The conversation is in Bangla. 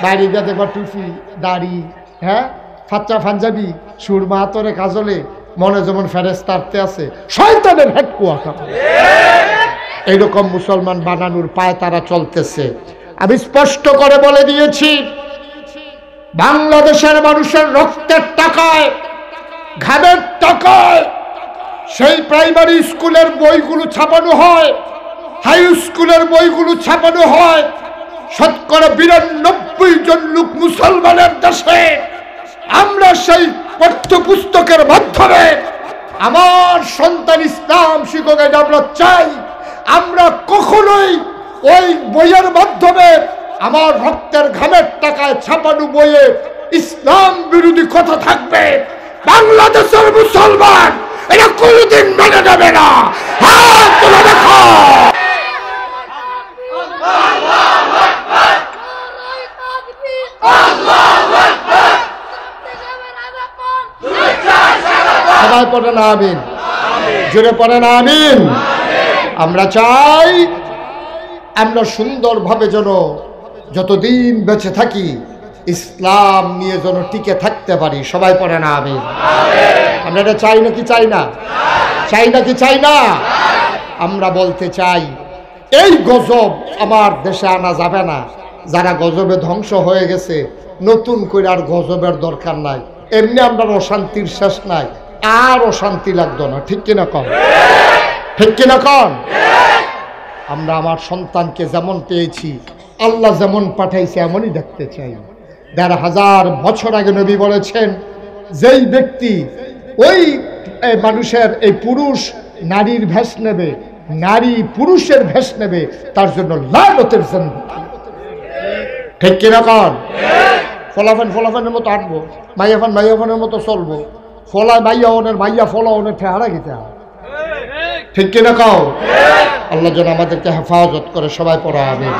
বাইরে যা দেখবা টুপি দাড়ি, হ্যাঁ, ফাচ্চা পাঞ্জাবি, সুরমা হাতরে কাজলে, মনে যেমন ফেরেশতাতে আছে, শয়তানের হেডকোয়ার্টার। এইরকম মুসলমান বানানোর পায়ে তারা চলতেছে। আমি স্পষ্ট করে বলে দিয়েছি, বাংলাদেশের মানুষের রক্তের টাকায়, ঘামের টাকায় সেই প্রাইমারি স্কুলের বইগুলো ছাপানো হয়, হাই স্কুলের বইগুলো ছাপানো হয়। শতকরা 92 জন লোক মুসলমানের দেশে আমরা সেই পাঠ্যপুস্তকের মাধ্যমে আমার সন্তান ইসলাম শিখুক, এটা আমরা চাই। আমরা কখনোই ওই বইয়ের মাধ্যমে আমার রক্তের ঘামের টাকায় ছাপানো বইয়ে ইসলাম বিরোধী কথা থাকবে, বাংলাদেশের মুসলমান এটা কোনোদিন মেনে নেবে না। হাত তুলে দেখো। সবাই পড়ে না আমিন, জোরে পড়ে না আমিন। আমরা চাই আমরা সুন্দরভাবে যেন যতদিন বেঁচে থাকি ইসলাম নিয়ে যেন টিকে থাকতে পারি। সবাই পড়ে না আমিন। আমরা এটা চাই নাকি চাই না? চাই নাকি চাই না? আমরা বলতে চাই এই গজব আমার দেশে আনা যাবে না। যারা গজবে ধ্বংস হয়ে গেছে, নতুন করে আর গজবের দরকার নাই। এমনি আমরা অশান্তির শেষ নাই, আর অশান্তি লাগতো না। ঠিক কিনা কন? ঠিক কিনা কন? আমরা আমার সন্তানকে যেমন পেয়েছি, আল্লাহ যেমন পাঠাইছে এমনই দেখতে চাই। ১,৫০০ বছর আগে নবী বলেছেন, যেই ব্যক্তি ওই মানুষের এই পুরুষ নারীর ভেষ নেবে, নারী পুরুষের ভেষ নেবে, তার জন্য লানতের জিন্দেগি। ঠিক কিনা কন? ফলাফান ফলাফানের মতো আনবো, মাইয়াফান মাইয়াফানের মতো চলবো, ফলা মাইয়া ওনের মাইয়া ফলা ওনের ঠেহারা গেতে। ঠিক কিনা কও? আল্লাহ যেন আমাদেরকে হেফাজত করে। সবাই পড়া আমিন।